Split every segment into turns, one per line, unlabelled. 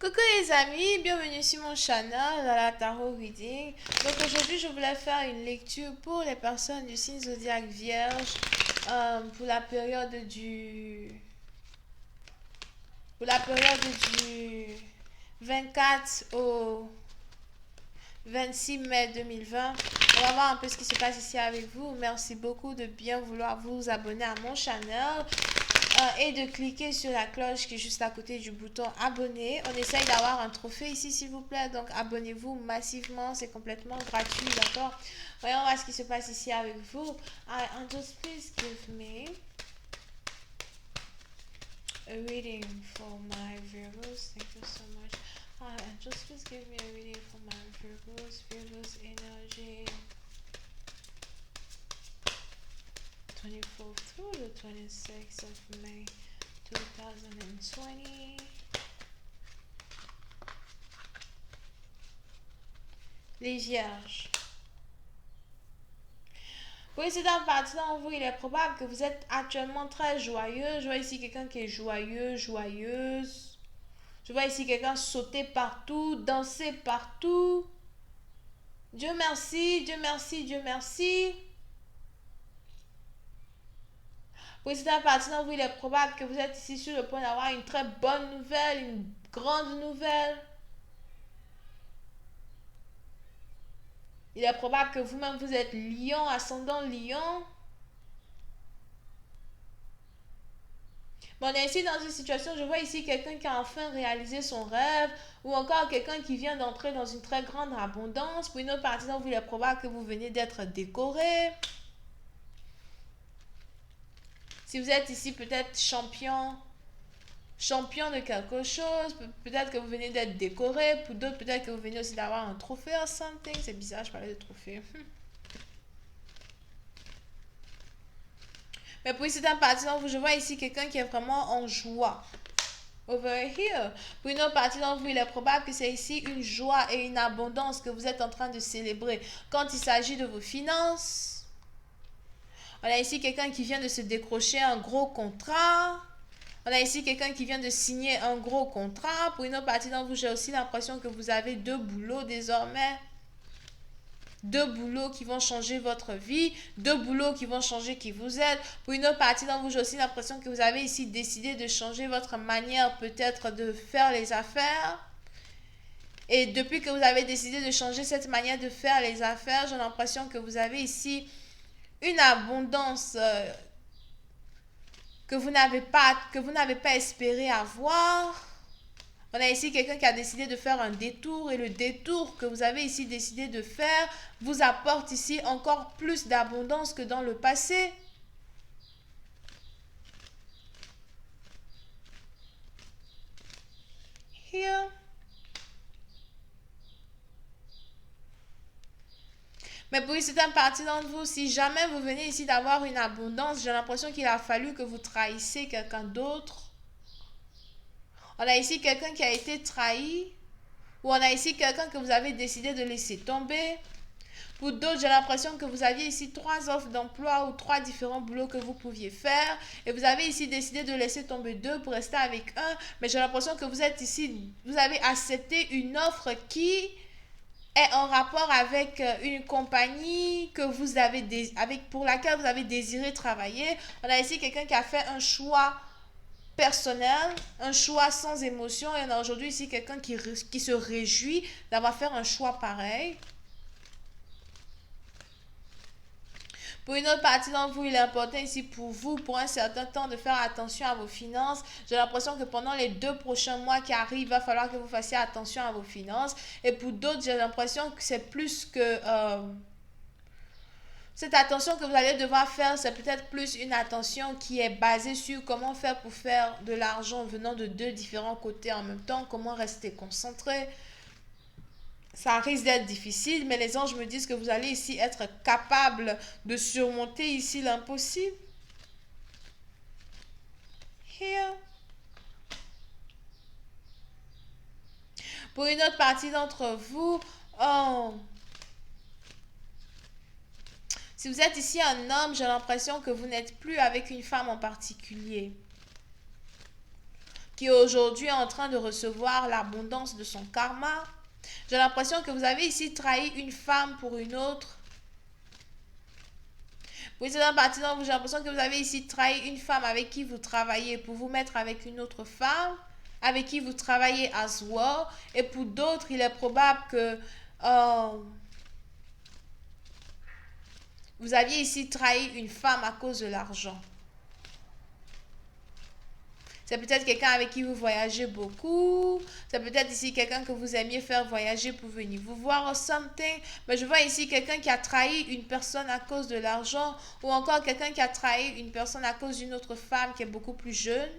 Coucou les amis, bienvenue sur mon channel à la Tarot Reading. Donc aujourd'hui je voulais faire une lecture pour les personnes du signe zodiaque Vierge pour la période du 24 au 26 mai 2020. On va voir un peu ce qui se passe ici avec vous. Merci beaucoup de bien vouloir vous abonner à mon channel et de cliquer sur la cloche qui est juste à côté du bouton abonner. On essaye d'avoir un trophée ici s'il vous plaît, donc abonnez-vous massivement, c'est complètement gratuit, d'accord? Voyons voir ce qui se passe ici avec vous. Just please give me a reading for my Virgos. Thank you so much. Just please give me a reading for my Virgos energy 24th through the 26th of May 2020. Les Vierges. Oui, c'est un parti dans vous. Il est probable que vous êtes actuellement très joyeux. Je vois ici quelqu'un qui est joyeux, joyeuse. Je vois ici quelqu'un sauter partout, danser partout. Dieu merci, Dieu merci, Dieu merci. Oui, c'est un parti dans vous. Il est probable que vous êtes ici sur le point d'avoir une très bonne nouvelle, une grande nouvelle. Il est probable que vous-même vous êtes lion, ascendant lion. Bon, on est ici dans une situation, je vois ici quelqu'un qui a enfin réalisé son rêve, ou encore quelqu'un qui vient d'entrer dans une très grande abondance. Pour une autre partie d'entre vous, il est probable que vous venez d'être décoré. Si vous êtes ici peut-être champion de quelque chose, peut-être que vous venez d'être décoré. Pour d'autres, peut-être que vous venez aussi d'avoir un trophée or something. C'est bizarre, je parlais de trophée. Mais pour certaines parties d'entre vous, je vois ici quelqu'un qui est vraiment en joie. Over here. Pour une autre partie d'entre vous, il est probable que c'est ici une joie et une abondance que vous êtes en train de célébrer. Quand il s'agit de vos finances, on a ici quelqu'un qui vient de se décrocher un gros contrat. On a ici quelqu'un qui vient de signer un gros contrat. Pour une autre partie d'entre vous, j'ai aussi l'impression que vous avez deux boulots désormais. Deux boulots qui vont changer votre vie, deux boulots qui vont changer qui vous êtes. Pour une autre partie d'entre vous, j'ai aussi l'impression que vous avez ici décidé de changer votre manière peut-être de faire les affaires. Et depuis que vous avez décidé de changer cette manière de faire les affaires, j'ai l'impression que vous avez ici une abondance que vous n'avez pas espéré avoir. On a ici quelqu'un qui a décidé de faire un détour et le détour que vous avez ici décidé de faire vous apporte ici encore plus d'abondance que dans le passé. Here. Mais pour une certaine partie d'entre vous, si jamais vous venez ici d'avoir une abondance, j'ai l'impression qu'il a fallu que vous trahissiez quelqu'un d'autre. On a ici quelqu'un qui a été trahi. Ou on a ici quelqu'un que vous avez décidé de laisser tomber. Pour d'autres, j'ai l'impression que vous aviez ici trois offres d'emploi ou trois différents boulots que vous pouviez faire. Et vous avez ici décidé de laisser tomber deux pour rester avec un. Mais j'ai l'impression que vous êtes ici, vous avez accepté une offre qui est en rapport avec une compagnie que vous avez pour laquelle vous avez désiré travailler. On a ici quelqu'un qui a fait un choix personnel, un choix sans émotion. Et on a aujourd'hui ici quelqu'un qui se réjouit d'avoir fait un choix pareil. Pour une autre partie d'entre vous, il est important ici pour vous, pour un certain temps, de faire attention à vos finances. J'ai l'impression que pendant les 2 prochains mois qui arrivent, il va falloir que vous fassiez attention à vos finances. Et pour d'autres, j'ai l'impression que c'est plus que... cette attention que vous allez devoir faire, c'est peut-être plus une attention qui est basée sur comment faire pour faire de l'argent venant de deux différents côtés en même temps, comment rester concentré. Ça risque d'être difficile, mais les anges me disent que vous allez ici être capable de surmonter ici l'impossible. Here. Pour une autre partie d'entre vous, oh, si vous êtes ici un homme, j'ai l'impression que vous n'êtes plus avec une femme en particulier qui aujourd'hui est en train de recevoir l'abondance de son karma. J'ai l'impression que vous avez ici trahi une femme pour une autre. Oui, c'est dans partie dont j'ai l'impression que vous avez ici trahi une femme avec qui vous travaillez pour vous mettre avec une autre femme, avec qui vous travaillez as well. Et pour d'autres, il est probable que vous aviez ici trahi une femme à cause de l'argent. C'est peut-être quelqu'un avec qui vous voyagez beaucoup. C'est peut-être ici quelqu'un que vous aimiez faire voyager pour venir vous voir ou something. Mais je vois ici quelqu'un qui a trahi une personne à cause de l'argent. Ou encore quelqu'un qui a trahi une personne à cause d'une autre femme qui est beaucoup plus jeune.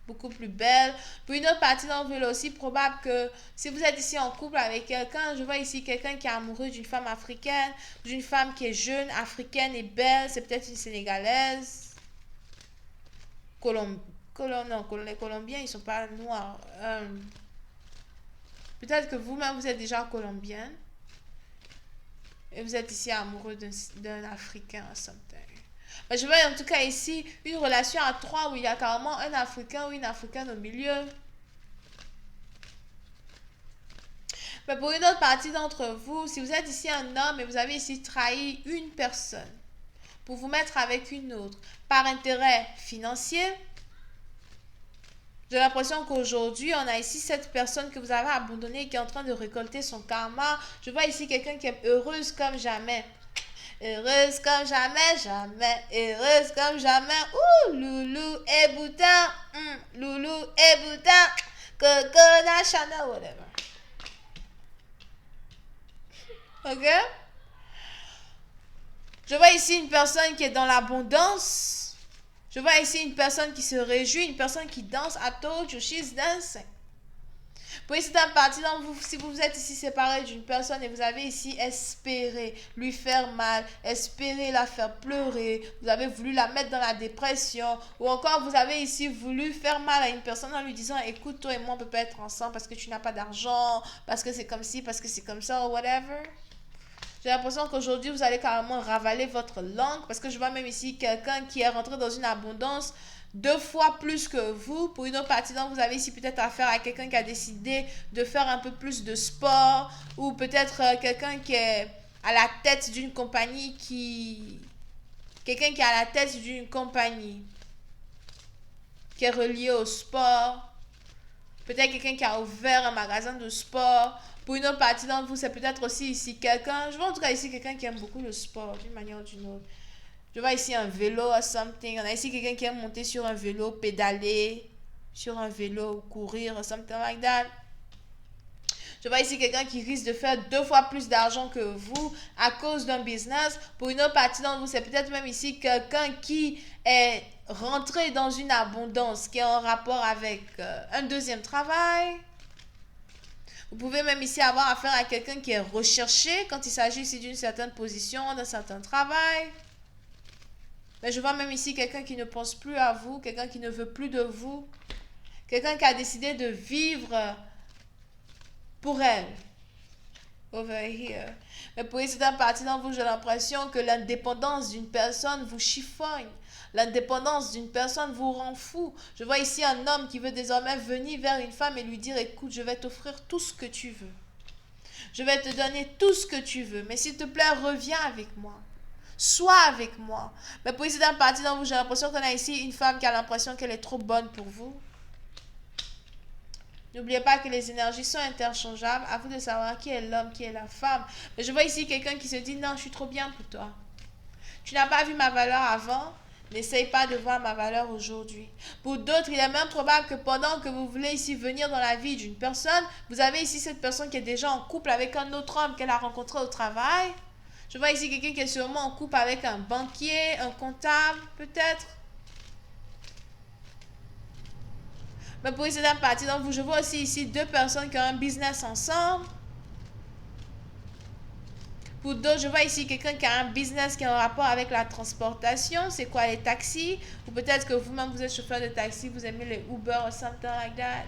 Beaucoup plus belle. Pour une autre partie d'entre vous, il est aussi probable que si vous êtes ici en couple avec quelqu'un, je vois ici quelqu'un qui est amoureux d'une femme africaine, d'une femme qui est jeune, africaine et belle. C'est peut-être une Sénégalaise. Non, les Colombiens, ils ne sont pas noirs. Peut-être que vous-même, vous êtes déjà colombienne. Et vous êtes ici amoureux d'un Africain, something. Mais je vois en tout cas ici une relation à trois où il y a carrément un Africain ou une Africaine au milieu. Mais pour une autre partie d'entre vous, si vous êtes ici un homme et vous avez ici trahi une personne pour vous mettre avec une autre par intérêt financier, j'ai l'impression qu'aujourd'hui, on a ici cette personne que vous avez abandonnée et qui est en train de récolter son karma. Je vois ici quelqu'un qui est heureuse comme jamais. Heureuse comme jamais, jamais. Heureuse comme jamais. Ouh, loulou et boutin. Loulou et boutin. Coco, Chanel, whatever. Ok? Je vois ici une personne qui est dans l'abondance. Je vois ici une personne qui se réjouit, une personne qui danse. I told you, she's dancing. Pour ici, dans partie d'entre vous, si vous êtes ici séparé d'une personne et vous avez ici espéré lui faire mal, espéré la faire pleurer, vous avez voulu la mettre dans la dépression, ou encore vous avez ici voulu faire mal à une personne en lui disant, écoute, toi et moi, on ne peut pas être ensemble parce que tu n'as pas d'argent, parce que c'est comme ci, parce que c'est comme ça, ou whatever. J'ai l'impression qu'aujourd'hui, vous allez carrément ravaler votre langue parce que je vois même ici quelqu'un qui est rentré dans une abondance 2 fois plus que vous. Pour une autre partie, donc vous avez ici peut-être affaire à quelqu'un qui a décidé de faire un peu plus de sport ou peut-être quelqu'un qui est à la tête d'une compagnie Quelqu'un qui est à la tête d'une compagnie qui est reliée au sport. Peut-être quelqu'un qui a ouvert un magasin de sport. Pour une autre partie d'entre vous, c'est peut-être aussi ici quelqu'un, je vois en tout cas ici quelqu'un qui aime beaucoup le sport d'une manière ou d'une autre. Je vois ici un vélo or something. On a ici quelqu'un qui aime monter sur un vélo, pédaler sur un vélo, courir or something like that. Je vois ici quelqu'un qui risque de faire 2 fois plus d'argent que vous à cause d'un business. Pour une autre partie d'entre vous, c'est peut-être même ici quelqu'un qui est rentré dans une abondance qui est en rapport avec un deuxième travail. Vous pouvez même ici avoir affaire à quelqu'un qui est recherché quand il s'agit ici d'une certaine position, d'un certain travail. Mais je vois même ici quelqu'un qui ne pense plus à vous, quelqu'un qui ne veut plus de vous, quelqu'un qui a décidé de vivre pour elle. Over here. Mais pour ici, dans partie d'entre vous, j'ai l'impression que l'indépendance d'une personne vous chiffonne. L'indépendance d'une personne vous rend fou. Je vois ici un homme qui veut désormais venir vers une femme et lui dire, écoute, je vais t'offrir tout ce que tu veux. Je vais te donner tout ce que tu veux. Mais s'il te plaît, reviens avec moi. Sois avec moi. Mais pour ici, dans partie d'entre vous, j'ai l'impression qu'on a ici une femme qui a l'impression qu'elle est trop bonne pour vous. N'oubliez pas que les énergies sont interchangeables. À vous de savoir qui est l'homme, qui est la femme. Mais je vois ici quelqu'un qui se dit, non, je suis trop bien pour toi. Tu n'as pas vu ma valeur avant. N'essaye pas de voir ma valeur aujourd'hui. Pour d'autres, il est même probable que pendant que vous voulez ici venir dans la vie d'une personne, vous avez ici cette personne qui est déjà en couple avec un autre homme qu'elle a rencontré au travail. Je vois ici quelqu'un qui est sûrement en couple avec un banquier, un comptable, peut-être. Mais pour ici, d'une partie d'entre vous, je vois aussi ici 2 personnes qui ont un business ensemble. Pour d'autres, je vois ici quelqu'un qui a un business qui est en rapport avec la transportation. C'est quoi, les taxis? Ou peut-être que vous-même, vous êtes chauffeur de taxi, vous aimez les Uber ou something like that.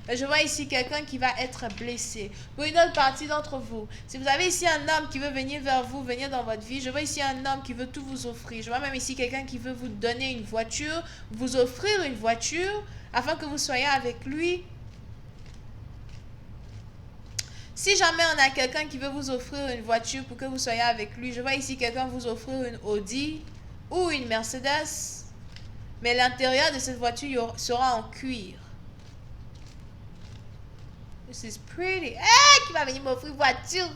Je vois ici quelqu'un qui va être blessé. Pour une autre partie d'entre vous, si vous avez ici un homme qui veut venir vers vous, venir dans votre vie, je vois ici un homme qui veut tout vous offrir. Je vois même ici quelqu'un qui veut vous donner une voiture, vous offrir une voiture, afin que vous soyez avec lui. Si jamais on a quelqu'un qui veut vous offrir une voiture pour que vous soyez avec lui, je vois ici quelqu'un vous offrir une Audi ou une Mercedes, mais l'intérieur de cette voiture sera en cuir. This is pretty. Hey, qui va venir m'offrir voiture?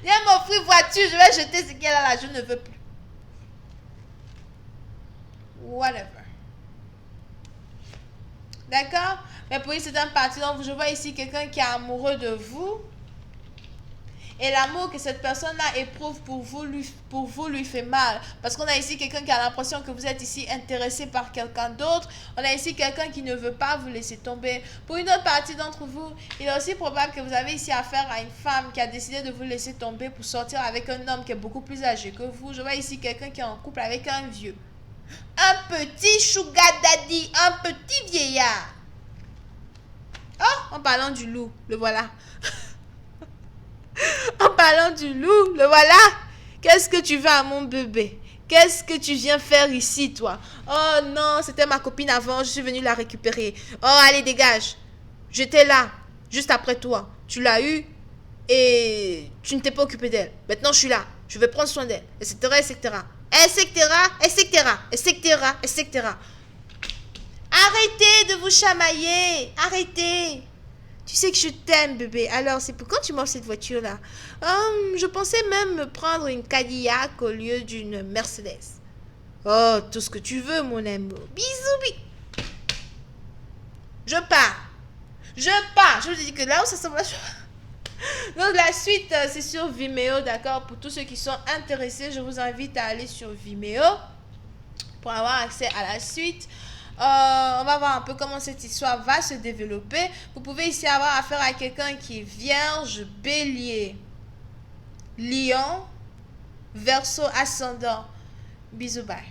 Viens m'offrir voiture, je vais jeter ce qu'elle a là, je ne veux plus. Whatever. D'accord? Mais pour une certaine partie, donc je vois ici quelqu'un qui est amoureux de vous. Et l'amour que cette personne-là éprouve pour vous lui fait mal. Parce qu'on a ici quelqu'un qui a l'impression que vous êtes ici intéressé par quelqu'un d'autre. On a ici quelqu'un qui ne veut pas vous laisser tomber. Pour une autre partie d'entre vous, il est aussi probable que vous avez ici affaire à une femme qui a décidé de vous laisser tomber pour sortir avec un homme qui est beaucoup plus âgé que vous. Je vois ici quelqu'un qui est en couple avec un vieux. Un petit sugar daddy, un petit vieillard. Oh, en parlant du loup, le voilà. En parlant du loup, le voilà. Qu'est-ce que tu veux à mon bébé? Qu'est-ce que tu viens faire ici, toi? Oh non, c'était ma copine avant, je suis venue la récupérer. Oh, allez, dégage. J'étais là, juste après toi. Tu l'as eue et tu ne t'es pas occupé d'elle. Maintenant, je suis là. Je vais prendre soin d'elle, etc., etc., etc., etc., etc., etc. Arrêtez de vous chamailler. Arrêtez. Tu sais que je t'aime, bébé. Alors, c'est pourquoi tu m'offres cette voiture-là? Je pensais même me prendre une Cadillac au lieu d'une Mercedes. Oh, tout ce que tu veux, mon amour. Bisous, bisous. Je pars. Je pars. Je vous dis que là où ça se passe. Donc, la suite, c'est sur Vimeo, d'accord? Pour tous ceux qui sont intéressés, je vous invite à aller sur Vimeo pour avoir accès à la suite. On va voir un peu comment cette histoire va se développer. Vous pouvez ici avoir affaire à quelqu'un qui est vierge, bélier, lion, verseau, ascendant. Bisous, bye.